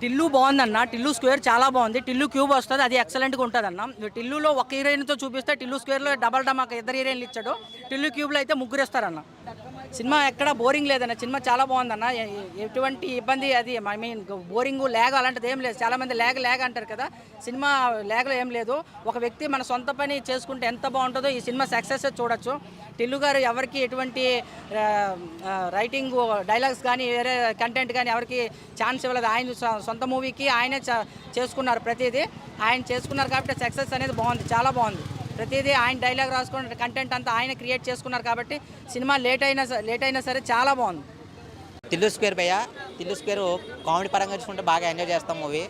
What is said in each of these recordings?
టిల్లు బాగుందన్న. టిల్లు స్క్వేర్ చాలా బాగుంది. టిల్లు క్యూబ్ వస్తుంది, అది ఎక్సలెంట్గా ఉంటుంది అన్న. టిల్లులో ఒక హీరోయిన్తో చూపిస్తే టిల్లు స్క్వేర్లో డబల్ డమాక్ ఇద్దరు హీరోయిన్లు ఇచ్చాడు. టిల్లు క్యూబ్లో అయితే ముగ్గురు ఇస్తారన్న. సినిమా ఎక్కడ బోరింగ్ లేదన్న. సినిమా చాలా బాగుందన్న. ఎటువంటి ఇబ్బంది అది ఐ మీన్ బోరింగ్ ల్యాగ్ అలాంటిది ఏం లేదు. చాలామంది ల్యాగ్ అంటారు కదా, సినిమా ల్యాగ్లో ఏం లేదు. ఒక వ్యక్తి మన సొంత పని చేసుకుంటే ఎంత బాగుంటుందో ఈ సినిమా సక్సెస్ చూడొచ్చు. టిల్లు గారు ఎవరికి ఎటువంటి రైటింగ్ డైలాగ్స్ కానీ వేరే కంటెంట్ కానీ ఎవరికి ఛాన్స్ ఇవ్వలేదు. ఆయన సొంత మూవీకి ఆయనే చేసుకున్నారు. ప్రతిదీ ఆయన చేసుకున్నారు కాబట్టి సక్సెస్ అనేది బాగుంది, చాలా బాగుంది. ప్రతిదీ ఆయన డైలాగ్ రాసుకున్న కంటెంట్ అంతా ఆయన క్రియేట్ చేసుకున్నారు కాబట్టి సినిమా లేట్ అయినా సరే చాలా బాగుంది. తిల్లు స్క్వేర్ భయ్య, తిల్లు స్క్వేర్ కామెడీ పరంగా చూసుకుంటే బాగా ఎంజాయ్ చేస్తాం మూవీ.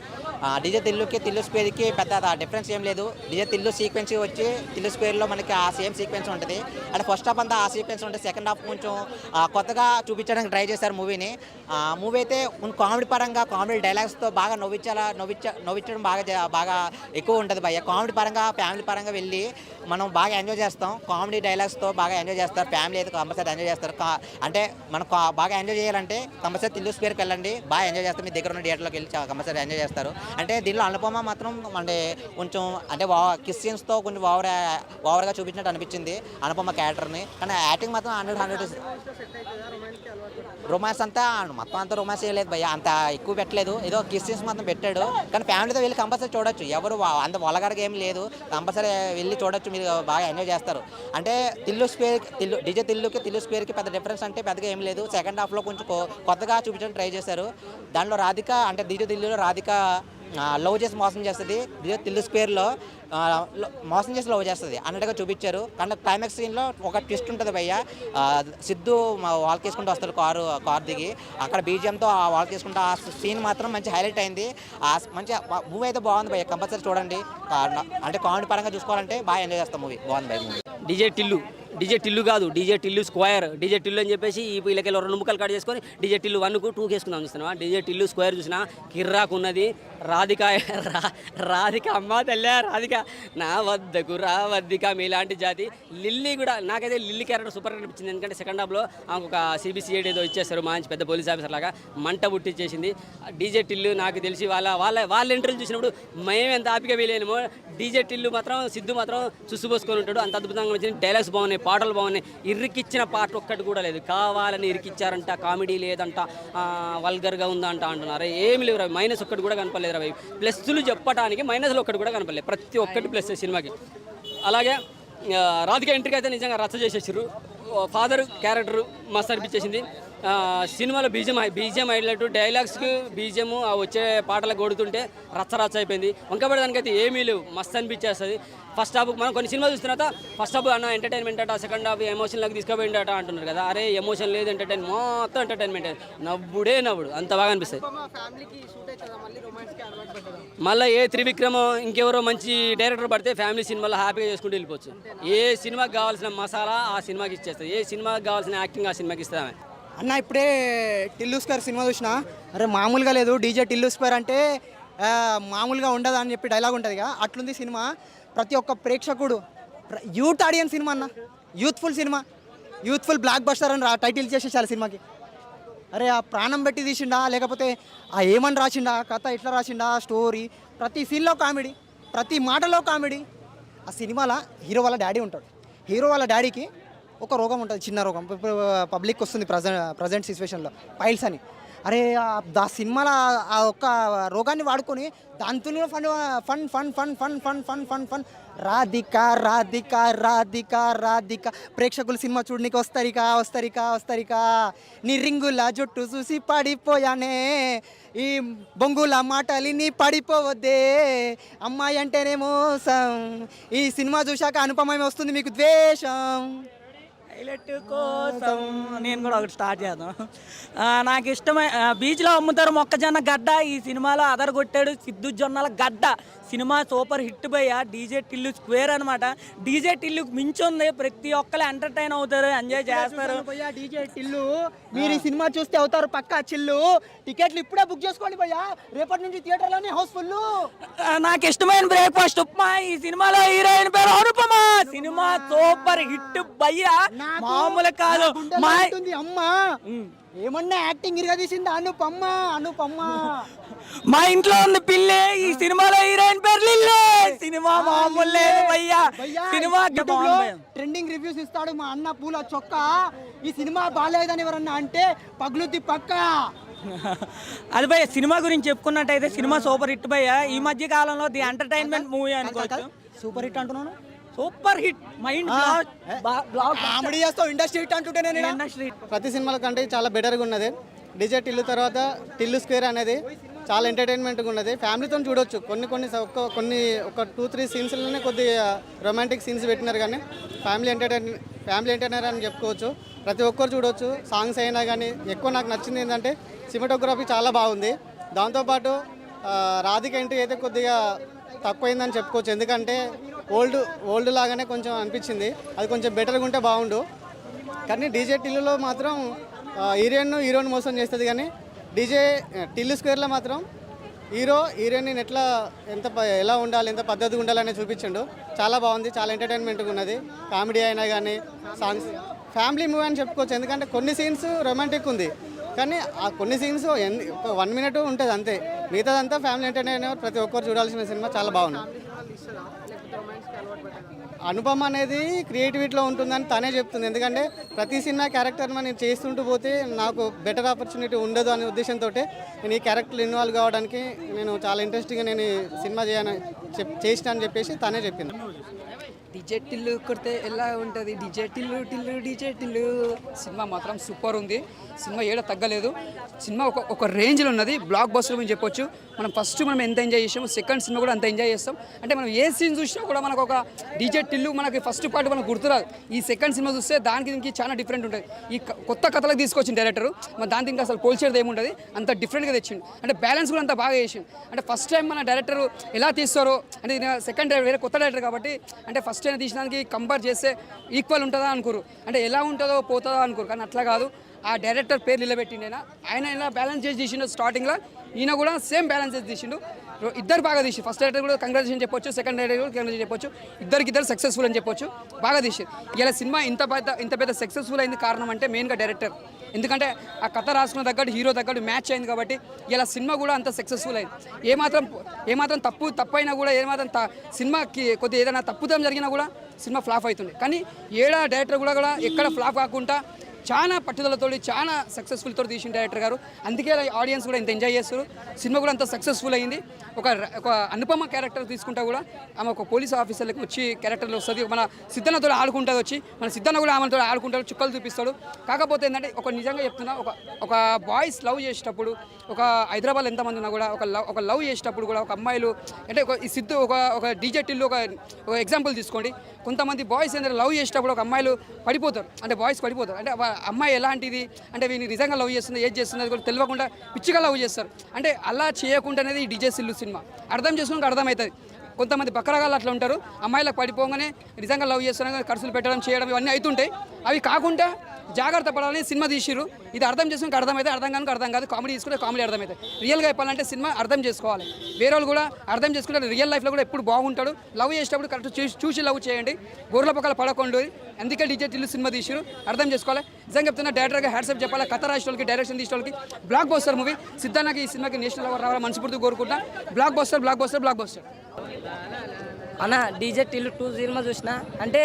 డీజే తిల్లుకి తిల్లు స్క్వేర్కి పెద్ద డిఫరెన్స్ ఏం లేదు. డీజే తిల్లు సీక్వెన్స్ వచ్చి తిల్లు స్క్వేర్లో మనకి ఆ సేమ్ సీక్వెన్స్ ఉంటుంది. అంటే ఫస్ట్ హాఫ్ అంతా ఆ సీక్వెన్స్ ఉంటుంది, సెకండ్ హాఫ్ కొంచెం కొత్తగా చూపించడానికి ట్రై చేశారు మూవీని. మూవీ అయితే కామెడీ పరంగా కామెడీ డైలాగ్స్తో బాగా నవ్వించడం బాగా ఎక్కువ ఉంటుంది భయ్య. కామెడీ పరంగా ఫ్యామిలీ పరంగా వెళ్ళి మనం బాగా ఎంజాయ్ చేస్తాం. కామెడీ డైలాగ్స్తో బాగా ఎంజాయ్ చేస్తారు. ఫ్యామిలీ అయితే కంపల్సరీ ఎంజాయ్ చేస్తారు. అంటే మనం బాగా ఎంజాయ్ చేయాలంటే కంపల్సరీ తిల్లు స్క్వేర్కి వెళ్ళండి, బాగా ఎంజాయ్ చేస్తారు. మీ దగ్గర ఉన్న థియేటర్లోకి వెళ్ళి కంపల్సరీ ఎంజాయ్ చేస్తారు. అంటే దీనిలో అనుపమ మాత్రం అంటే కొంచెం అంటే కిస్ సీన్స్తో కొంచెం ఓవర్గా చూపించినట్టు అనిపించింది అనుపమ క్యారెక్టర్ని. కానీ యాక్టింగ్ మాత్రం 100 రొమాన్స్ అంతా మొత్తం అంతా రొమాన్స్ చేయలేదు భయ్య, అంత ఎక్కువ పెట్టలేదు. ఏదో కిస్ సీన్స్ మాత్రం పెట్టాడు. కానీ ఫ్యామిలీతో వెళ్ళి కంపల్సరీ చూడొచ్చు. ఎవరు అంత వలగడగా ఏం లేదు, కంపల్సరీ వెళ్ళి చూడొచ్చు. మీరు బాగా ఎంజాయ్ చేస్తారు. అంటే డీజే తిల్లుకి తిల్లు స్క్వేర్కి పెద్ద డిఫరెన్స్ అంటే పెద్దగా ఏం లేదు. సెకండ్ హాఫ్లో కొంచెం కొత్తగా చూపించడానికి ట్రై చేశారు. దాంట్లో రాధిక అంటే డీజే తిల్లులో రాధిక లవ్ చేసి మోసం చేస్తుంది, డీజే తిల్లు స్క్వేర్లో మోసం చేసి లవ్ చేస్తుంది అన్నట్టుగా చూపించారు. కానీ క్లైమాక్స్ సీన్లో ఒక ట్విస్ట్ ఉంటుంది భయ్య. సిద్ధు వాల్కి వేసుకుంటూ వస్తాడు కారు దిగి, అక్కడ బీజిఎంతో వాల్కి వేసుకుంటూ ఆ సీన్ మాత్రం మంచి హైలైట్ అయింది. మంచి మూవీ అయితే బాగుంది భయ్య, కంపల్సరీ చూడండి. అంటే కామెడీ పరంగా చూసుకోవాలంటే బాగా ఎంజాయ్ చేస్తాం మూవీ, బాగుంది భయ్య మూవీ. డీజే టిల్లు కాదు, DJ Tillu square. DJ Tillu అని చెప్పేసి ఈ వీళ్ళకెళ్ళి 2 ముక్కలు కట్ చేసుకొని డీజే టిల్లు 1కు 2కి వేసుకుందాం చూస్తున్నావా. డీజే టిల్లు స్క్వేర్ చూసినా కిర్రాకు ఉన్నది. రాధిక అమ్మ తల్లి, రాధిక నా వద్దకు రావద్దిక మీలాంటి జాతి. లిల్లీ కూడా నాకైతే లిల్లీ క్యారెక్టర్ సూపర్ అనిపించింది. ఎందుకంటే సెకండ్ హాఫ్లో ఒక CBCID ఏదో ఇచ్చేస్తారు, మంచి పెద్ద పోలీస్ ఆఫీసర్ లాగా మంట పుట్టించేసింది. డీజే టిల్లు నాకు తెలిసి వాళ్ళ ఇంటర్వ్యూ చూసినప్పుడు మేము ఎంత ఆపిక వీలేమో, డీజే టిల్లు మాత్రం సిద్ధు మాత్రం చూసుపోసుకొని ఉంటాడు. అంత అద్భుతంగా వచ్చింది. డైలాగ్స్ బాగున్నాయి, పాటలు బాగున్నాయి. ఇరికిచ్చిన పాట ఒక్కటి కూడా లేదు, కావాలని ఇరికిచ్చారంట. కామెడీ లేదంట, వల్గర్గా ఉందంట అంటున్నారు. ఏమి లేవు రవి, మైనస్ ఒక్కటి కూడా కనపడలేదు రవి. ప్లస్లు చెప్పడానికి మైనస్లు ఒక్కటి కూడా కనపడలేదు, ప్రతి ఒక్కటి ప్లస్ సినిమాకి. అలాగే రాధిక ఎంట్రీకి అయితే నిజంగా రచ్చ చేసేసారు. ఫాదర్ క్యారెక్టర్ మస్తు అనిపించేసింది. సినిమాలో బీజిఎం హైలైట్, డైలాగ్స్కి బీజిఎం వచ్చే పాటలకు కొడుతుంటే రచ్చ అయిపోయింది. వంకబడి దానికైతే ఏమీ లేవు, మస్తు అనిపించేస్తుంది. ఫస్ట్ హాఫ్ మనం కొన్ని సినిమాలు చూస్తున్న తర్వాత ఫస్ట్ హాఫ్ అన్న ఎంటర్టైన్మెంట్ అట, సెకండ్ హాఫ్ ఎమోషన్లోకి తీసుకుపోయిందట అంటున్నారు కదా. అరే ఎమోషన్ లేదు, మొత్తం ఎంటర్టైన్మెంట్, నవ్వుడు అంత బాగా అనిపిస్తుంది. మళ్ళీ ఏ త్రివిక్రమ్ ఇంకెవరో మంచి డైరెక్టర్ పడితే ఫ్యామిలీ సినిమాలో హ్యాపీగా చేసుకుంటూ వెళ్ళిపోవచ్చు. ఏ సినిమాకి కావాల్సిన మసాలా ఆ సినిమాకి ఇచ్చేస్తుంది, ఏ సినిమాకి కావాల్సిన యాక్టింగ్ ఆ సినిమాకి ఇస్తామే. అన్న ఇప్పుడే టిల్లు స్క్వేర్ సినిమా చూసిన, అరే మామూలుగా లేదు. డీజే టిల్లు స్క్వేర్ అంటే మామూలుగా ఉండదు అని చెప్పి డైలాగ్ ఉంటుంది కదా, అట్లుంది సినిమా. ప్రతి ఒక్క ప్రేక్షకుడు యూత్ ఆడియన్స్ సినిమా అన్న, youthful cinema, youthful block buster అని టైటిల్ చేసేసారు సినిమాకి. అరే ఆ ప్రాణం పెట్టి తీసిండా, లేకపోతే ఆ ఏమని రాసిండా, కథ ఎట్లా రాసిండా, స్టోరీ, ప్రతి సీన్లో కామెడీ, ప్రతి మాటలో కామెడీ. ఆ సినిమాలో హీరో వాళ్ళ డాడీ ఉంటాడు. హీరో వాళ్ళ డాడీకి ఒక రోగం ఉంటుంది, చిన్న రోగం, పబ్లిక్ వస్తుంది ప్రజెంట్ సిచ్యువేషన్లో, పైల్స్ అని. అరే ఆ సినిమాలో ఆ ఒక్క రోగాన్ని వాడుకొని దాంతో fun fun fun fun fun fun fun fun Radhika Radhika Radhika Radhika. ప్రేక్షకులు సినిమా చూడనికి వస్తరిక నీ రింగుల జుట్టు చూసి పడిపోయానే, ఈ బొంగుల మాటలి నీ పడిపోవద్దే, అమ్మాయి అంటేనే మోసం. ఈ సినిమా చూశాక అనుపమ వస్తుంది మీకు ద్వేషం. హైలైట్ కోసం నేను కూడా ఒకటి స్టార్ట్ చేద్దాం. నాకు ఇష్టమైన బీచ్లో అమ్ముతారు మొక్కజొన్న గడ్డ, ఈ సినిమాలో అదరగొట్టాడు సిద్ధు జొన్నల గడ్డ. సినిమా సూపర్ హిట్ భయ్య. డీజే టిల్లు స్క్వేర్ అనమాట. డీజే టిల్లుకి మించి ఉంది, ప్రతి ఒక్కరు ఎంటర్టైన్ అవుతారు, ఎంజాయ్ చేస్తారు. డీజే టిల్లు మీరు ఈ సినిమా చూస్తే అవుతారు పక్కా చిల్లు. టికెట్లు ఇప్పుడే బుక్ చేసుకోండి భయ్యా, రేపటి నుంచి థియేటర్లోనే హౌస్ఫుల్. నాకు ఇష్టమైన బ్రేక్ఫాస్ట్ ఉప్మా. ఈ సినిమాలో హీరోయిన్ పేరు అనుపమ. సినిమా సూపర్ హిట్ భయ్య. మామూలు కాదు. అమ్మా ఏమన్నా యాక్టింగ్ ఇరగదీసింది అనుపమ్మ మా ఇంట్లో ఉంది పిల్లి, ఈ సినిమాలో హీరోయిన్ పేరు లిల్లీ. సినిమా మామూలు లేదు భయ్యా. సినిమా ట్రెండింగ్ రివ్యూస్ ఇస్తాడు మా అన్న పూల చొక్కా. ఈ సినిమా బాగాలేదని ఎవరన్నా అంటే పగులుతి పక్క. అది భయ్య సినిమా గురించి చెప్పుకున్నట్టయితే సినిమా సూపర్ హిట్ భయ్య. ఈ మధ్య కాలంలో ది ఎంటర్టైన్మెంట్ మూవీ అనుకోవచ్చు. సూపర్ హిట్ అంటున్నాను, సూపర్ హిట్. మైండ్ కామెడీ చేస్తావు, ఇండస్ట్రీ హిట్ అంటుంటే నేను ఇండస్ట్రీ. ప్రతి సినిమాల కంటే చాలా బెటర్గా ఉన్నది. డీజే టిల్లు తర్వాత టిల్లు స్క్వేర్ అనేది చాలా ఎంటర్టైన్మెంట్గా ఉన్నది. ఫ్యామిలీతో చూడొచ్చు. కొన్ని ఒక 2-3 సీన్స్లోనే కొద్దిగా రొమాంటిక్ సీన్స్ పెట్టినారు, కానీ ఫ్యామిలీ ఎంటర్టైనర్ అని చెప్పుకోవచ్చు. ప్రతి ఒక్కరు చూడొచ్చు. సాంగ్స్ అయినా కానీ ఎక్కువ నాకు నచ్చింది ఏంటంటే సినిమాటోగ్రఫీ చాలా బాగుంది. దాంతోపాటు రాధిక ఎంట్రీ అయితే కొద్దిగా తక్కువైందని చెప్పుకోవచ్చు. ఎందుకంటే ఓల్డ్ లాగానే కొంచెం అనిపించింది. అది కొంచెం బెటర్గా ఉంటే బాగుండు. కానీ డీజే టిల్లులో మాత్రం హీరోయిన్ మోసం చేస్తుంది, కానీ టిల్లు స్క్వేర్లో మాత్రం హీరోయిన్ ఎలా ఉండాలి, ఎంత పద్ధతిగా ఉండాలని చూపించిండు. చాలా బాగుంది, చాలా ఎంటర్టైన్మెంట్గా ఉన్నది. కామెడీ అయినా కానీ సాంగ్స్ ఫ్యామిలీ మూవీ అని చెప్పుకోవచ్చు. ఎందుకంటే కొన్ని సీన్స్ రొమాంటిక్ ఉంది, కానీ ఆ కొన్ని సీన్స్ ఒక 1 minute ఉంటుంది అంతే. మిగతాదంతా ఫ్యామిలీ ఎంటర్టైనర్, ప్రతి ఒక్కరు చూడాల్సిన సినిమా. చాలా బాగుంది. అనుపమ అనేది క్రియేటివిటీలో ఉంటుందని తనే చెప్తుంది. ఎందుకంటే ప్రతి సినిమా క్యారెక్టర్ నేను చేస్తుంటూ పోతే నాకు బెటర్ ఆపర్చునిటీ ఉండదు అనే ఉద్దేశంతో నేను ఈ క్యారెక్టర్ ఇన్వాల్వ్ కావడానికి నేను చాలా ఇంట్రెస్టింగ్గా నేను సినిమా చేసిన అని చెప్పేసి తనే చెప్పింది. డీజే టిల్లు కొడితే ఎలా ఉంటుంది, డీజే టిల్లు సినిమా మాత్రం సూపర్ ఉంది. సినిమా ఏడ తగ్గలేదు. సినిమా ఒక రేంజ్లో ఉన్నది. బ్లాక్ బస్టర్ అని చెప్పొచ్చు. మనం ఎంత ఎంజాయ్ చేసాము, సెకండ్ సినిమా కూడా అంత ఎంజాయ్ చేస్తాం. అంటే మనం ఏ సీన్ చూసినా కూడా మనకు ఒక డీజే టిల్లు మనకి ఫస్ట్ పార్ట్ మనకు గుర్తురాదు. ఈ సెకండ్ సినిమా చూస్తే దీనికి చాలా డిఫరెంట్ ఉంటుంది. ఈ కొత్త కథలకు తీసుకొచ్చిన డైరెక్టర్ మన దానికి ఇంకా అసలు పోల్చేది ఏముంటుంది, అంత డిఫరెంట్గా తెచ్చిండు. అంటే బ్యాలెన్స్ కూడా అంత బాగా చేసిండు. అంటే ఫస్ట్ టైం మన డైరెక్టర్ ఎలా తీస్తారో అంటే సెకండ్ వేరే కొత్త డైరెక్టర్ కాబట్టి అంటే ఫస్ట్ టైం తీసినానికి కంపేర్ చేస్తే ఈక్వల్ ఉంటుందా అనుకోరు, అంటే ఎలా ఉంటుందో పోతుందో అనుకోరు. కానీ అట్లా కాదు. ఆ డైరెక్టర్ పేరు నిలబెట్టిండైనా ఆయన ఇలా బ్యాలెన్స్ చేసి తీసిండు. స్టార్టింగ్లో ఈయన కూడా సేమ్ బ్యాలెన్స్ చేసి తీసిండు. ఇద్దరు బాగా తీసి ఫస్ట్ డైరెక్టర్ కూడా కంగ్రాచులేషన్ చెప్పొచ్చు, సెకండ్ డైరెక్టర్ కూడా కంగ్రాచులేషన్ చెప్పొచ్చు. ఇద్దరు సక్సెస్ఫుల్ అని చెప్పొచ్చు. బాగా తీసి ఇలా సినిమా ఇంత పెద్ద సక్సెస్ఫుల్ అయింది కారణం అంటే మెయిన్గా డైరెక్టర్. ఎందుకంటే ఆ కథ రాసుకున్న తగ్గట్టు హీరో తగ్గట్టు మ్యాచ్ అయింది కాబట్టి ఇలా సినిమా కూడా అంత సక్సెస్ఫుల్ అయింది. ఏమాత్రం తప్పు అయినా కూడా సినిమాకి కొద్దిగా ఏదైనా తప్పుదం జరిగినా కూడా సినిమా ఫ్లాప్ అవుతుంది. కానీ డైరెక్టర్ కూడా ఎక్కడ ఫ్లాప్ కాకుండా చాలా పట్టుదలతో చాలా సక్సెస్ఫుల్తో తీసిన డైరెక్టర్ గారు. అందుకే ఆడియన్స్ కూడా ఇంత ఎంజాయ్ చేస్తారు. సినిమా కూడా అంత సక్సెస్ఫుల్ అయింది. ఒక అనుపమ క్యారెక్టర్ తీసుకుంటా కూడా ఆమె ఒక పోలీస్ ఆఫీసర్లకు వచ్చి క్యారెక్టర్లో వస్తుంది. మన సిద్ధన్నతో ఆడుకుంటుంది వచ్చి, మన సిద్ధన్న కూడా ఆమెతో ఆడుకుంటాడు, చుక్కలు చూపిస్తాడు. కాకపోతే ఏంటంటే నిజంగా చెప్తున్నా, ఒక బాయ్స్ లవ్ చేసేటప్పుడు, ఒక హైదరాబాద్ ఎంతమంది ఉన్నా కూడా ఒక లవ్ చేసేటప్పుడు కూడా ఒక అమ్మాయిలు అంటే ఈ సిద్ధు ఒక డీజే టిల్లు ఒక ఎగ్జాంపుల్ తీసుకోండి. కొంతమంది బాయ్స్ ఏంటంటే లవ్ చేసేటప్పుడు ఒక అమ్మాయిలు పడిపోతారు, అంటే బాయ్స్ పడిపోతారు. అంటే అమ్మాయి ఎలాంటిది అంటే వీని నిజంగా లవ్ చేస్తుంది, ఏది చేస్తుంది అది కూడా తెలియకుండా పిచ్చిగా లవ్ చేస్తారు. అంటే అలా చేయకుండా అనేది ఈ డీజే టిల్లు సినిమా అర్థం చేసుకుని అర్థమవుతుంది. కొంతమంది బకరగాళ్ళు అట్లా ఉంటారు, అమ్మాయిలకు పడిపోగానే నిజంగా లవ్ చేస్తున్నారు, ఖర్చులు పెట్టడం చేయడం ఇవన్నీ అవుతుంటాయి. అవి కాకుండా జాగ్రత్త పడాలని సినిమా తీసిరు. ఇది అర్థం చేసుకుని అర్థమైతే అర్థం కాదు. కామెడీ తీసుకుంటే కామెడీ అర్థమవుతుంది. రియల్గా చెప్పాలంటే సినిమా అర్థం చేసుకోవాలి. వేరే వాళ్ళు కూడా అర్థం చేసుకుంటే రియల్ లైఫ్లో కూడా ఎప్పుడు బాగుంటాడు. లవ్ చేసేటప్పుడు కరెక్ట్ చూసి లవ్ చేయండి, గొర్రెల పక్కల పడకండి. అందుకే డీజే టిల్లు సినిమా తీసిరు, అర్థం చేసుకోవాలి. నిజంగా చెప్తున్నా డైరెక్టర్గా హ్యాట్సప్ చెప్పాలి. కథ రాసిన వాళ్ళకి, డైరెక్షన్ తీసిన వాళ్ళకి. Block buster movie. సిద్ధాన్నకి ఈ సినిమాకి నేషనల్ అవార్డు రావాలని మనస్ఫూర్తిగా కోరుకుంటా. Block buster. అన్న డీజే టిల్లు 2 సినిమా చూసిన అంటే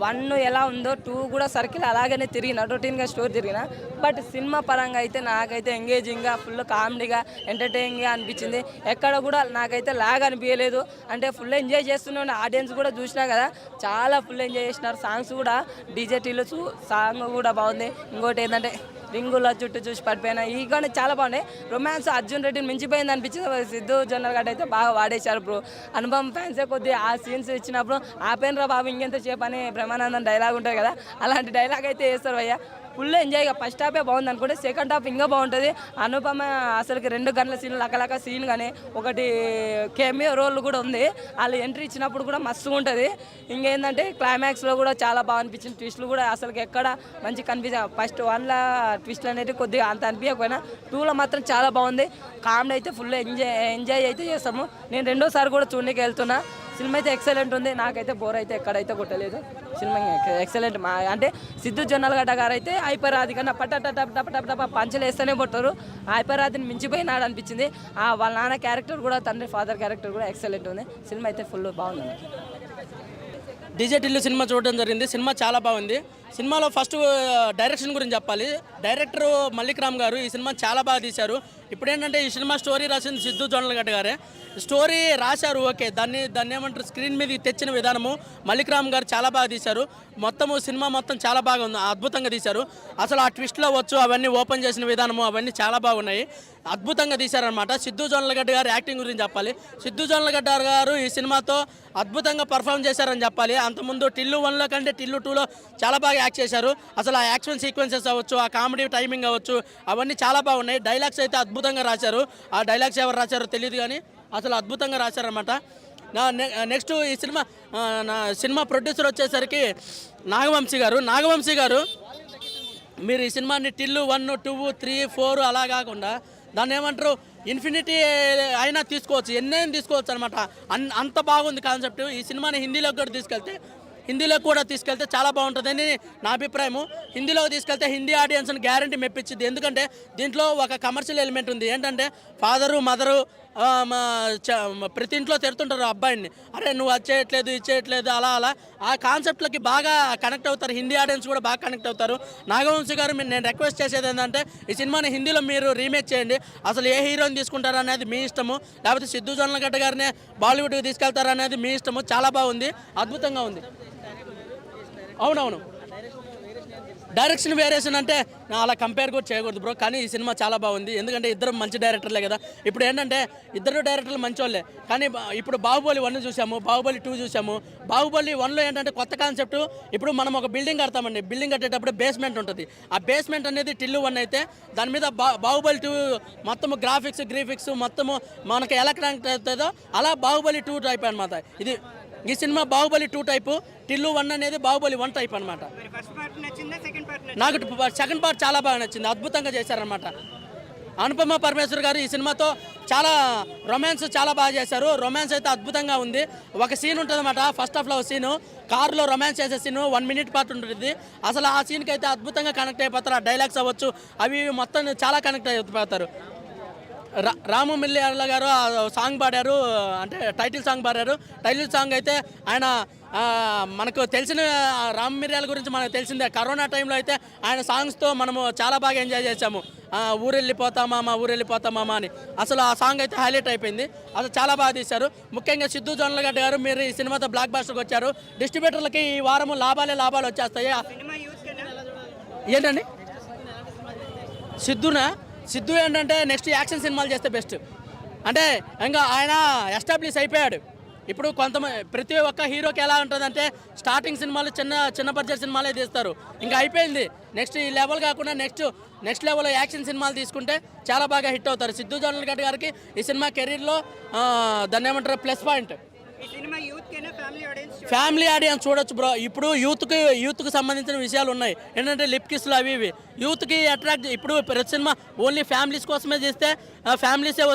1 ఎలా ఉందో 2 కూడా సర్కిల్ అలాగనే తిరిగిన, రొటీన్గా స్టోరీ తిరిగిన. బట్ సినిమా పరంగా అయితే నాకైతే ఎంగేజింగ్గా, ఫుల్ కామెడీగా, ఎంటర్టైనింగ్గా అనిపించింది. ఎక్కడ కూడా నాకైతే లాగ్ అనిపించలేదు. అంటే ఫుల్ ఎంజాయ్ చేస్తున్నాను. ఆడియన్స్ కూడా చూసినా కదా, చాలా ఫుల్ ఎంజాయ్ చేసినారు. సాంగ్స్ కూడా డీజే టిల్లు సాంగ్ కూడా బాగుంది. ఇంకోటి ఏంటంటే రింగుల చుట్టూ చూసి పడిపోయినా ఈ కానీ చాలా బాగున్నాయి. రొమాన్స్ అర్జున్ రెడ్డిని మించిపోయింది అనిపించింది. సిద్ధు జొన్నలగడ్డ అయితే బాగా వాడేశారు బ్రో. అనుపమ ఫ్యాన్సే కొద్దిగా ఆ సీన్స్ ఇచ్చినప్పుడు ఆపేనరా బాబు ఇంకెంత సేపు అని బ్రహ్మానందం డైలాగ్ ఉంటుంది కదా, అలాంటి డైలాగ్ అయితే వేస్తారు భయ్య. ఫుల్ ఎంజాయ్గా ఫస్ట్ హాఫే బాగుంది అనుకుంటే సెకండ్ హాఫ్ ఇంకా బాగుంటుంది. అనుపమ అసలుకి 2 గంటల సీన్లు లకలక సీన్ కానీ ఒకటి కెమియో రోల్ కూడా ఉంది. వాళ్ళు ఎంట్రీ ఇచ్చినప్పుడు కూడా మస్తుగా ఉంటుంది. ఇంకేంటంటే క్లైమాక్స్లో కూడా చాలా బాగా అనిపించింది. ట్విస్టులు కూడా అసలుకి ఎక్కడ మంచి కనిపించాయి. ఫస్ట్ 1లో ట్విస్ట్లు అనేది కొద్దిగా అంత అనిపించకపోయినా 2లో మాత్రం చాలా బాగుంది. కామెడీ అయితే ఫుల్ ఎంజాయ్ అయితే చేస్తాము. నేను 2వ సారి కూడా చూడడానికి వెళ్తున్నా. సినిమా అయితే ఎక్సలెంట్ ఉంది. నాకైతే బోర్ అయితే ఎక్కడైతే కొట్టలేదు. Cinema excellent. అంటే సిద్ధు జొన్నలగడ్డ గారు అయితే హైపరాది కన్నా పట్ట పంచలు వేస్తూనే కొట్టారు. హైపరాదిని మించిపోయినాడు అనిపించింది. వాళ్ళ నాన్న క్యారెక్టర్ కూడా, తండ్రి ఫాదర్ క్యారెక్టర్ కూడా ఎక్సలెంట్ ఉంది. సినిమా అయితే ఫుల్ బాగుంది. డీజే టిల్లు సినిమా చూడడం జరిగింది. సినిమా చాలా బాగుంది. సినిమాలో ఫస్ట్ డైరెక్షన్ గురించి చెప్పాలి. డైరెక్టర్ మల్లిక్ రామ్ గారు ఈ సినిమా చాలా బాగా తీశారు. ఇప్పుడు ఏంటంటే ఈ సినిమా స్టోరీ రాసింది సిద్ధు జొన్నలగడ్డ గారే. స్టోరీ రాశారు, ఓకే. దాన్ని ఏమంటారు, స్క్రీన్ మీద తెచ్చిన విధానము మల్లిక్ రామ్ గారు చాలా బాగా తీశారు. సినిమా మొత్తం చాలా బాగా ఉంది, అద్భుతంగా తీశారు. అసలు ఆ ట్విస్ట్లో వచ్చు అవన్నీ ఓపెన్ చేసిన విధానము అవన్నీ చాలా బాగున్నాయి, అద్భుతంగా తీశారనమాట. సిద్ధు జొన్నలగడ్డ గారు యాక్టింగ్ గురించి చెప్పాలి. సిద్ధు జొన్నలగడ్డ గారు ఈ సినిమాతో అద్భుతంగా పర్ఫామ్ చేశారని చెప్పాలి. అంతకుముందు టిల్లు 1లో కంటే టిల్లు 2లో చాలా బాగా యాక్ట్ చేశారు. అసలు ఆ యాక్షన్ సీక్వెన్సెస్ అవ్వచ్చు, ఆ కామెడీ టైమింగ్ అవ్వచ్చు, అవన్నీ చాలా బాగున్నాయి. డైలాగ్స్ అయితే అద్భుతంగా రాశారు. ఆ డైలాగ్స్ ఎవరు రాశారో తెలియదు కానీ అసలు అద్భుతంగా రాశారనమాట. నెక్స్ట్ ఈ సినిమా ప్రొడ్యూసర్ వచ్చేసరికి నాగవంశీ గారు మీరు ఈ సినిమాని టిల్లు 1, 2, 3, 4 అలా కాకుండా దాన్ని ఏమంటారు ఇన్ఫినిటీ అయినా తీసుకోవచ్చు, ఎన్నైనా తీసుకోవచ్చు అనమాట. అంత బాగుంది కాన్సెప్ట్. ఈ సినిమాని హిందీలో కూడా తీసుకెళ్తే చాలా బాగుంటుందని నా అభిప్రాయము. హిందీలో తీసుకెళ్తే హిందీ ఆడియన్స్ని గ్యారంటీ మెప్పించింది. ఎందుకంటే దీంట్లో ఒక కమర్షియల్ ఎలిమెంట్ ఉంది. ఏంటంటే ఫాదరు మదరు ప్రతి ఇంట్లో తిడుతుంటారు అబ్బాయిని, అరే నువ్వు అది చేయట్లేదు అలా ఆ కాన్సెప్ట్లకి బాగా కనెక్ట్ అవుతారు. హిందీ ఆడియన్స్ కూడా బాగా కనెక్ట్ అవుతారు. నాగవంశీ గారు నేను రిక్వెస్ట్ చేసేది ఏంటంటే ఈ సినిమాని హిందీలో మీరు రీమేక్ చేయండి. అసలు ఏ హీరోని తీసుకుంటారు అనేది మీ ఇష్టము, లేకపోతే సిద్ధు జొన్నలగడ్డ గారినే బాలీవుడ్కి తీసుకెళ్తారు అనేది మీ ఇష్టము. చాలా బాగుంది, అద్భుతంగా ఉంది. అవునవును, డైరెక్షన్ వేరియేషన్ అంటే అలా కంపేర్ కూడా చేయకూడదు బ్రో. కానీ ఈ సినిమా చాలా బాగుంది. ఎందుకంటే ఇద్దరు మంచి డైరెక్టర్లే కదా. ఇప్పుడు ఏంటంటే ఇద్దరు డైరెక్టర్లు మంచోళ్ళే. కానీ ఇప్పుడు బాహుబలి 1 చూసాము, బాహుబలి 2 చూసాము. బాహుబలి 1లో ఏంటంటే కొత్త కాన్సెప్ట్. ఇప్పుడు మనం ఒక బిల్డింగ్ కడతామండి, బిల్డింగ్ కట్టేటప్పుడు బేస్మెంట్ ఉంటుంది. ఆ బేస్మెంట్ అనేది టిల్లు 1 అయితే దాని మీద బాహుబలి 2 మొత్తము గ్రాఫిక్స్ మొత్తము మనకి ఎలా కనెక్ట్ అవుతుందో అలా బాహుబలి 2 టైప్ అనమాట. ఈ సినిమా బాహుబలి 2 టైపు, టిల్లు 1 అనేది బాహుబలి 1 టైప్ అనమాట. నాకు సెకండ్ పార్ట్ చాలా బాగా నచ్చింది, అద్భుతంగా చేశారనమాట. అనుపమ పరమేశ్వర్ గారు ఈ సినిమాతో చాలా రొమాన్స్ చాలా బాగా చేశారు. రొమాన్స్ అయితే అద్భుతంగా ఉంది. ఒక సీన్ ఉంటుంది అన్నమాట, ఫస్ట్ హాఫ్లో సీను, కారులో రొమాన్స్ చేసే సీను 1 minute పార్ట్ ఉంటుంది. అసలు ఆ సీన్కి అయితే అద్భుతంగా కనెక్ట్ అయిపోతారు. ఆ డైలాగ్స్ అవ్వచ్చు అవి మొత్తం చాలా కనెక్ట్ అయిపోతారు. రాము మిల్లియాల గారు సాంగ్ పాడారు, అంటే టైటిల్ సాంగ్ అయితే ఆయన మనకు తెలిసిన రామ్ మిర్యాల గురించి మనకు తెలిసిందే. కరోనా టైంలో అయితే ఆయన సాంగ్స్తో మనము చాలా బాగా ఎంజాయ్ చేసాము. ఊరెళ్ళిపోతామా అని అసలు ఆ సాంగ్ అయితే హైలైట్ అయిపోయింది. అసలు చాలా బాగా తీశారు. ముఖ్యంగా సిద్ధు జొన్నలగడ్డ గారు మీరు ఈ సినిమాతో బ్లాక్ బాస్టర్కి వచ్చారు. డిస్ట్రిబ్యూటర్లకి ఈ వారము లాభాలు వచ్చేస్తాయి. ఏంటండి సిద్ధు ఏంటంటే నెక్స్ట్ యాక్షన్ సినిమాలు చేస్తే బెస్ట్. అంటే ఇంకా ఆయన ఎస్టాబ్లిష్ అయిపోయాడు. ఇప్పుడు ప్రతి ఒక్క హీరోకి ఎలా ఉంటుందంటే స్టార్టింగ్ సినిమాలు చిన్న బడ్జెట్ సినిమాలే తీస్తారు, ఇంకా అయిపోయింది. నెక్స్ట్ ఈ లెవెల్ కాకుండా నెక్స్ట్ లెవెల్లో యాక్షన్ సినిమాలు తీసుకుంటే చాలా బాగా హిట్ అవుతారు. సిద్ధు జొన్నలగడ్డ గారికి ఈ సినిమా కెరీర్లో దాన్ని ఏమంటారు ప్లస్ పాయింట్. ఫ్యామిలీ ఆడియన్స్ చూడొచ్చు బ్రో. ఇప్పుడు యూత్కి సంబంధించిన విషయాలు ఉన్నాయి. ఏంటంటే లిప్ కిస్లు అవి యూత్కి అట్రాక్ట్. ఇప్పుడు ప్రతి సినిమా ఓన్లీ ఫ్యామిలీస్ కోసమే చేస్తే ఫ్యామిలీసే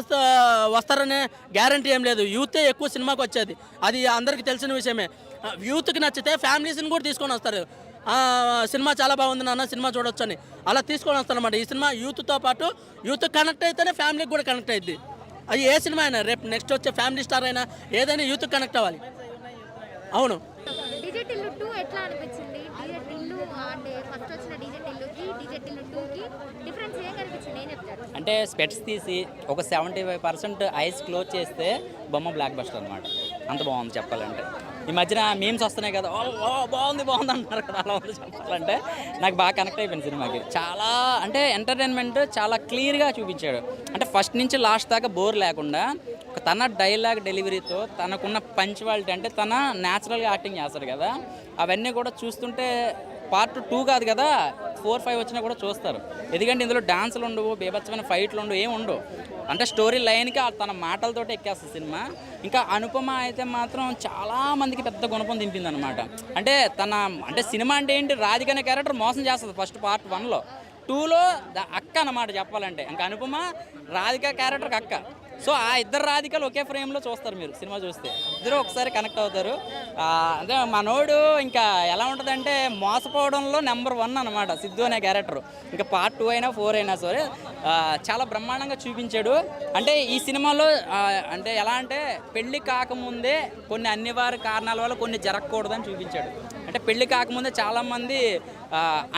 వస్తారనే గ్యారంటీ ఏం లేదు. యూతే ఎక్కువ సినిమాకి వచ్చేది, అది అందరికీ తెలిసిన విషయమే. యూత్కి నచ్చితే ఫ్యామిలీస్ని కూడా తీసుకొని వస్తారు. సినిమా చాలా బాగుంది నాన్న, సినిమా చూడొచ్చు అని అలా తీసుకొని వస్తారన్నమాట. ఈ సినిమా యూత్తో పాటు యూత్ కనెక్ట్ అయితేనే ఫ్యామిలీకి కూడా కనెక్ట్ అయ్యింది. అది ఏ సినిమా అయినా, రేపు నెక్స్ట్ వచ్చే ఫ్యామిలీ స్టార్ అయినా ఏదైనా యూత్ కనెక్ట్ అవ్వాలి. అవును. డీజే టిల్లు 2 ఎట్లా అనిపించింది? డీజే టిల్లు అంటే ఫస్ట్ వచ్చిన డీజే టిల్లుకి డీజే టిల్లు 2కి డిఫరెన్స్ ఏం కనిపించింది, ఏం చెప్తారు? అంటే స్పెట్స్ తీసి ఒక 75% ఐస్ క్లోజ్ చేస్తే బొమ్మ బ్లాక్ బస్టర్ అనమాట. అంత బాగుంది చెప్పాలంటే. ఈ మధ్యన మీమ్స్ వస్తున్నాయి కదా, బాగుంది అంటున్నారు కదా, అలా ఉంది చెప్పాలంటే. నాకు బాగా కనెక్ట్ అయిపోయింది సినిమాకి. చాలా అంటే ఎంటర్టైన్మెంట్ చాలా క్లియర్గా చూపించాడు. అంటే ఫస్ట్ నుంచి లాస్ట్ దాకా బోర్ లేకుండా తన డైలాగ్ డెలివరీతో తనకున్న పంచువాలిటీ, అంటే తన న్యాచురల్గా యాక్టింగ్ చేస్తాడు కదా, అవన్నీ కూడా చూస్తుంటే పార్ట్ 2 కాదు కదా 4, 5 వచ్చినా కూడా చూస్తారు. ఎందుకంటే ఇందులో డాన్సులు ఉండవు, బీభత్సమైన ఫైట్లు ఉండవు, ఏమి ఉండవు. అంటే స్టోరీ లైన్కి తన మాటలతోటి ఎక్కేస్తుంది సినిమా. ఇంకా అనుపమ అయితే మాత్రం చాలా మందికి పెద్ద గుణపం దింపింది అనమాట. అంటే సినిమా అంటే ఏంటి, రాధిక అనే క్యారెక్టర్ మోసం చేస్తుంది ఫస్ట్ పార్ట్ 1లో. 2లో అక్క అన్నమాట చెప్పాలంటే. ఇంకా అనుపమ రాధిక క్యారెక్టర్కి అక్క. సో ఆ ఇద్దరు రాధికలు ఒకే ఫ్రేమ్లో చూస్తారు మీరు సినిమా చూస్తే, ఇద్దరు ఒకసారి కనెక్ట్ అవుతారు. అదే మనోడు ఇంకా ఎలా ఉంటుందంటే మోసపోవడంలో నెంబర్ 1 అనమాట సిద్ధు అనే క్యారెక్టర్. ఇంకా పార్ట్ 2 అయినా 4 అయినా సరే చాలా బ్రహ్మాండంగా చూపించాడు. అంటే ఈ సినిమాలో అంటే ఎలా అంటే పెళ్లి కాకముందే కొన్ని అనివార్య కారణాల వల్ల కొన్ని జరగకూడదని చూపించాడు. అంటే పెళ్లి కాకముందే చాలామంది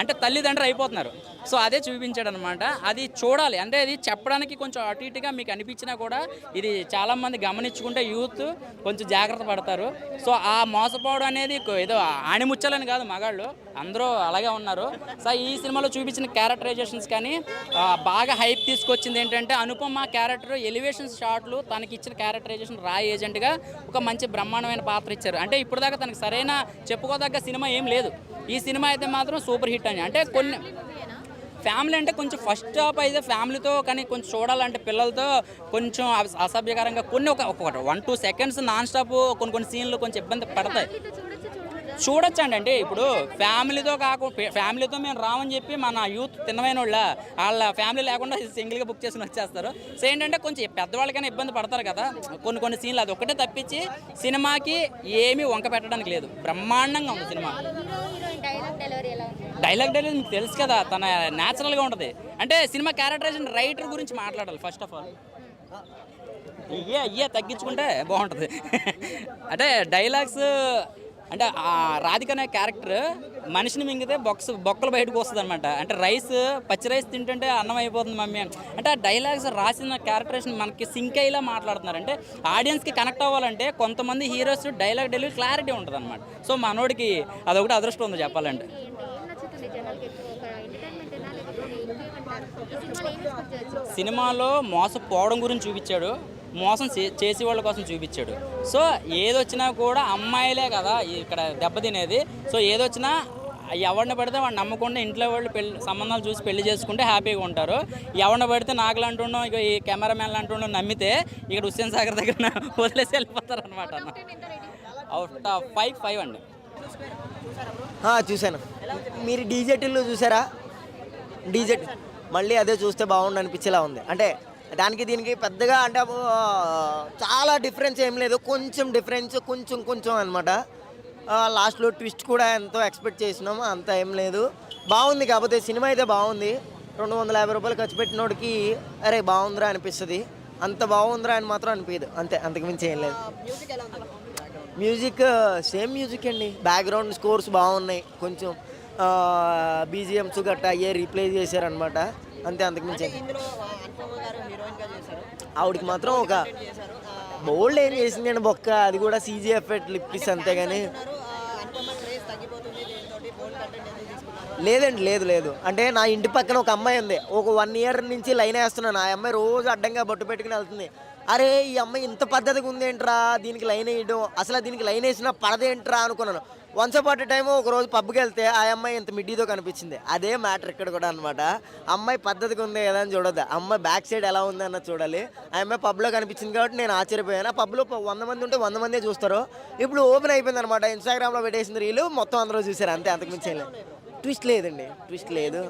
అంటే తల్లిదండ్రులు అయిపోతున్నారు. సో అదే చూపించాడు అనమాట. అది చూడాలి, అంటే అది చెప్పడానికి కొంచెం అటు ఇటుగా మీకు అనిపించినా కూడా ఇది చాలామంది గమనించుకుంటే యూత్ కొంచెం జాగ్రత్త పడతారు. సో ఆ మోసపోవడం అనేది ఏదో ఆణిముచ్చాలని కాదు, మగాళ్ళు అందరూ అలాగే ఉన్నారు. సో ఈ సినిమాలో చూపించిన క్యారెక్టరైజేషన్స్ కానీ బాగా హైప్ తీసుకొచ్చింది ఏంటంటే అనుపమ క్యారెక్టర్ ఎలివేషన్స్ షాట్లు తనకి ఇచ్చిన క్యారెక్టరైజేషన్ రా ఏజెంట్గా ఒక మంచి బ్రహ్మాండమైన పాత్ర ఇచ్చారు. అంటే ఇప్పుడు దాకా తనకు సరైన చెప్పుకోదగ్గ సినిమా ఏం లేదు. ఈ సినిమా అయితే మాత్రం సూపర్ హిట్ అని. అంటే కొన్ని ఫ్యామిలీ అంటే కొంచెం ఫస్ట్ హాఫ్ అయితే ఫ్యామిలీతో, కానీ కొంచెం చూడాలంటే పిల్లలతో కొంచెం అసభ్యకరంగా కొన్ని ఒక 1-2 సెకండ్స్ నాన్ స్టాప్ కొన్ని సీన్లు కొంచెం ఇబ్బంది పడతాయి. చూడొచ్చండి. అంటే ఇప్పుడు ఫ్యామిలీతో ఫ్యామిలీతో మేము రామని చెప్పి మన యూత్ తిన్నమైన వాళ్ళ ఫ్యామిలీ లేకుండా సింగిల్గా బుక్ చేసుకుని వచ్చేస్తారు. సో ఏంటంటే కొంచెం పెద్దవాళ్ళకైనా ఇబ్బంది పడతారు కదా కొన్ని సీన్లు, అది ఒక్కటే తప్పించి సినిమాకి ఏమీ వంక పెట్టడానికి లేదు. బ్రహ్మాండంగా ఉంది సినిమా. డైలాగ్ డెలివరీ మీకు తెలుసు కదా, తన న్యాచురల్గా ఉంటుంది. అంటే సినిమా క్యారెక్టరైజేషన్ రైటర్ గురించి మాట్లాడాలి ఫస్ట్ ఆఫ్ ఆల్. ఇయ్యే తగ్గించుకుంటే బాగుంటుంది. అంటే డైలాగ్స్ అంటే రాధిక అనే క్యారెక్టర్ మనిషిని మింగితే బొక్కలు బయటకు వస్తుంది అనమాట. అంటే పచ్చి రైస్ తింటుంటే అన్నం అయిపోతుంది మమ్మీ అంటే ఆ డైలాగ్స్ రాసిన క్యారెక్టరేషన్ మనకి సింక్ అయ్యేలా మాట్లాడుతున్నారు. అంటే ఆడియన్స్కి కనెక్ట్ అవ్వాలంటే కొంతమంది హీరోస్ డైలాగ్ డెలివరీ క్లారిటీ ఉంటుంది అనమాట. సో మనోడికి అదొకటి అదృష్టం ఉంది చెప్పాలంటే. సినిమాలో మోసపోవడం గురించి చూపించాడు, మోసం చేసే వాళ్ళ కోసం చూపించాడు. సో ఏదొచ్చినా కూడా అమ్మాయిలే కదా ఇక్కడ దెబ్బతినేది. సో ఏదొచ్చినా ఎవరిని పడితే వాడిని నమ్మకుండా ఇంట్లో వాళ్ళు సంబంధాలు చూసి పెళ్లి చేసుకుంటే హ్యాపీగా ఉంటారు. ఎవరిని పడితే నాకు అంటున్నాం ఇక ఈ కెమెరామెన్లు అంటున్నాం నమ్మితే ఇక్కడ హుస్సేన్ సాగర్ దగ్గర వదిలేసి వెళ్ళిపోతారు అనమాట. అవుట్ ఆఫ్ 5 అండి. చూశాను. మీరు డీజేటీల్లో చూసారా? డీజేటీ మళ్ళీ అదే చూస్తే బాగుండు అనిపించేలా ఉంది. అంటే దానికి దీనికి పెద్దగా అంటే చాలా డిఫరెన్స్ ఏం లేదు, కొంచెం డిఫరెన్స్ కొంచెం అనమాట. లాస్ట్లో ట్విస్ట్ కూడా ఎంతో ఎక్స్పెక్ట్ చేసినాము, అంత ఏం లేదు. బాగుంది, కాకపోతే సినిమా అయితే బాగుంది. 250 రూపాయలు ఖర్చు పెట్టినోడికి అరే బాగుందిరా అనిపిస్తుంది, అంత బాగుందిరా అని మాత్రం అనిపించదు, అంతే, అంతకుమించి ఏం లేదు. మ్యూజిక్ సేమ్ మ్యూజిక్ అండి, బ్యాక్గ్రౌండ్ స్కోర్స్ బాగున్నాయి, కొంచెం బీజిఎమ్స్ గట్టా అయ్యే రీప్లేస్ చేశారనమాట, అంతే, అంతకుమించి ఆవిడకి మాత్రం ఒక బోల్డ్ ఏం చేసిందండి బొక్క, అది కూడా సీజీ ఎఫెక్ట్ లిప్పిస్ అంతే. కానీ లేదండి, లేదు. అంటే నా ఇంటి పక్కన ఒక అమ్మాయి ఉంది, ఒక 1 ఇయర్ నుంచి లైన్ వేస్తున్నాను. ఆ అమ్మాయి రోజు అడ్డంగా బొట్టు పెట్టుకుని వెళ్తుంది. అరే ఈ అమ్మాయి ఇంత పద్ధతిగా ఉందేంట్రా, దీనికి లైన్ వేయడం, అసలు దీనికి లైన్ వేసినా పడదేంట్రా అనుకున్నాను. వన్స్ అపాట్ టైం ఒక రోజు పబ్కి వెళ్తే ఆ అమ్మాయి ఇంత మిడ్డీతో కనిపించింది. అదే మ్యాటర్ ఇక్కడ కూడా అనమాట. అమ్మాయి పద్ధతిగా ఉంది కదా అని చూడొద్దు, అమ్మాయి బ్యాక్ సైడ్ ఎలా ఉంది అన్నది చూడాలి. ఆ అమ్మాయి పబ్లో కనిపించింది కాబట్టి నేను ఆశ్చర్యపోయాను. ఆ పబ్లో 100 మంది ఉంటే 100 మందే చూస్తారు. ఇప్పుడు ఓపెన్ అయిపోయింది అనమాట, ఇన్స్టాగ్రామ్లో పెట్టేసింది రీలు, మొత్తం అందరూ చూసారు, అంతే, అంతకుమించి లేదు. ట్విస్ట్ లేదండి, ట్విస్ట్ లేదు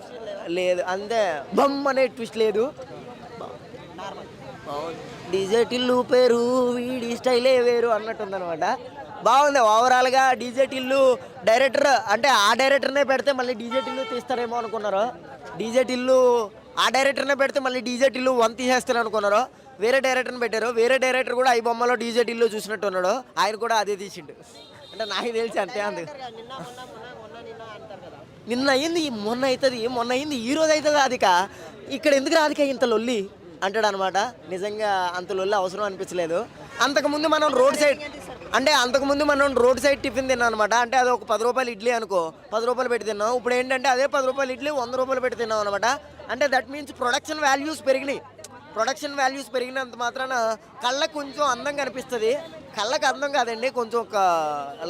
అంతే, బమ్ అనే ట్విస్ట్ లేదు. డీజే టిల్లు పేరు వీడి స్టైలే వేరు అన్నట్టుందనమాట. బాగుంది ఓవరాల్గా. డీజే టిల్లు డైరెక్టర్ అంటే ఆ డైరెక్టర్నే పెడితే మళ్ళీ డీజే టిల్లు తీస్తారేమో అనుకున్నారు. డీజే టిల్లు ఆ డైరెక్టర్నే పెడితే మళ్ళీ డీజే టిల్లు 1 తీసేస్తారు అనుకున్నారు. వేరే డైరెక్టర్ని పెట్టారు. వేరే డైరెక్టర్ కూడా ఈ బొమ్మలో డీజే టిల్లు చూసినట్టు ఉన్నాడు, ఆయన కూడా అదే తీసిండు. అంటే నాకు తెలిసి అంతే. నిన్న అయ్యింది, మొన్న అవుతుంది, మొన్న అయ్యింది, ఈ రోజు అవుతుంది. రాధిక ఇక్కడ ఎందుకు రాధిక ఇంత లొల్లి అంటాడు అనమాట. నిజంగా అంత లొల్లి అవసరం అనిపించలేదు. అంతకుముందు మనం రోడ్ సైడ్ టిఫిన్ తిన్నాం అనమాట. అంటే అది ఒక 10 రూపాయలు ఇడ్లీ అనుకో, 10 రూపాయలు పెట్టి తిన్నాం. ఇప్పుడు ఏంటంటే అదే 10 రూపాయలు ఇడ్లీ 100 రూపాయలు పెట్టి తిన్నాం అనమాట. అంటే దట్ మీన్స్ ప్రొడక్షన్ వాల్యూస్ పెరిగినంత మాత్రాన కళ్ళకు కొంచెం అందం కనిపిస్తుంది. కళ్ళకు అందం కాదండి, కొంచెం ఒక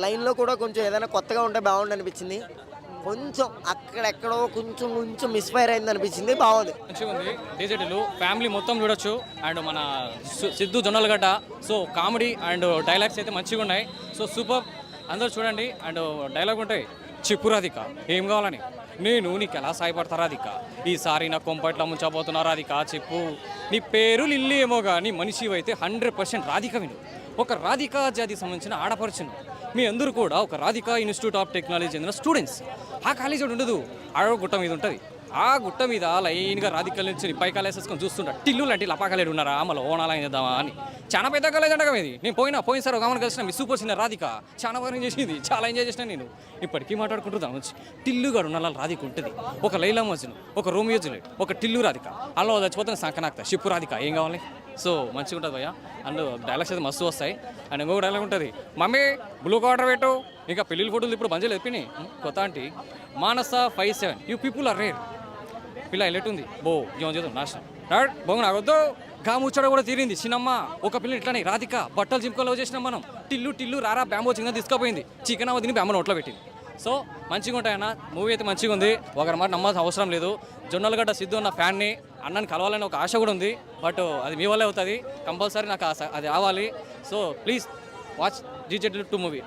లైన్లో కూడా కొంచెం ఏదైనా కొత్తగా ఉంటే బాగుండు అనిపించింది. కొంచెం అక్కడెక్కడో కొంచెం మిస్ఫైర్ అయింది అనిపించింది. బాగుంది, మంచిగా ఉంది. డీజేటీలు ఫ్యామిలీ మొత్తం చూడొచ్చు. అండ్ మన Siddhu Jonnalagadda, so comedy and dialogues అయితే మంచిగా ఉన్నాయి. సో సూపర్, అందరూ చూడండి. అండ్ డైలాగ్ ఉంటాయి, చెప్పు రాధిక ఏం కావాలని, నేను నీకు ఎలా సాయపడతా రాధిక, ఈసారి నా కొంపట్ల ముంచబోతున్నా రాధిక చెప్పు. నీ పేరు లిల్లీ ఏమో కానీ మనిషి అయితే 100% రాధిక విను. ఒక రాధికా జాతికి సంబంధించిన ఆడపడుచును. మీ అందరూ కూడా ఒక రాధికా ఇన్స్టిట్యూట్ ఆఫ్ టెక్నాలజీ చెందిన స్టూడెంట్స్. ఆ కాలేజీ ఉండదు, ఆడ గుట్ట మీద ఉంటుంది. ఆ గుట్ట మీద లైన్గా రాధికల నుంచి పైకాలు వేసేసుకొని చూస్తుంటా. టిల్లు లాంటి లపాకాలేడు ఉన్నారా, మళ్ళీ ఓనాలా చేద్దామా అని. చాలా పెద్ద కాలేజ్ అంటగా ఇది. నేను పోయినసారి ఒక ఆమెను కలిసిన మీ సూపర్ సీనియర్ రాధిక చాలా బాగా చేసింది, చాలా ఎంజాయ్ చేసిన నేను. ఇప్పటికీ మాట్లాడుకుంటున్నాను వచ్చి టిల్లుగాడు ఉన్న రాధిక ఉంటుంది. ఒక లైలా మజ్ను, ఒక రోమియో జూలియట్, ఒక టిల్లు రాధిక. అలా చచ్చిపోతున్న సంకనాక్త షిప్పు రాధిక ఏం కావాలి. సో మంచిగా ఉంటుంది భయ్య. అండ్ డైలాగ్స్ అయితే మస్తు వస్తాయి. అండ్ ఇంకొక డైలాగ్ ఉంటుంది, మమ్మీ బ్లూ కార్డర్ పెట్టు. ఇంకా పెళ్ళిళ్ళ ఫోటోలు ఇప్పుడు బంజలు ఎప్పినాయి. కొత్త అంటే మానస 57 యూ పీపుల్ ఆర్ రేర్. పిల్ల ఎల్లెట్టుంది బో జీవన్ చేద్దాం నాశనం డాడ్ బొంగు నాకొద్దు. గా ముచ్చట కూడా తీరింది చిన్నమ్మ. ఒక పిల్ల ఇట్లానే రాధిక బట్టలు జింపులో చేసినాం మనం. టిల్లు రారా బ్యాంబో చిన్న తీసుకుపోయింది. చికెన్ అవ్వ తిని బ్యాంబో నోట్లో పెట్టింది. సో మంచిగా ఉంటాయన్న. మూవీ అయితే మంచిగా ఉంది, ఒకరి మాట నమ్మాల్సిన అవసరం లేదు. జొన్నలగడ్డ సిద్ధు అన్న ఫ్యాన్ని, అన్నని కలవాలని ఒక ఆశ కూడా ఉంది. బట్ అది మీ వల్లే అవుతుంది. కంపల్సరీ నాకు అది రావాలి. So please watch DJ Tillu 2 movie.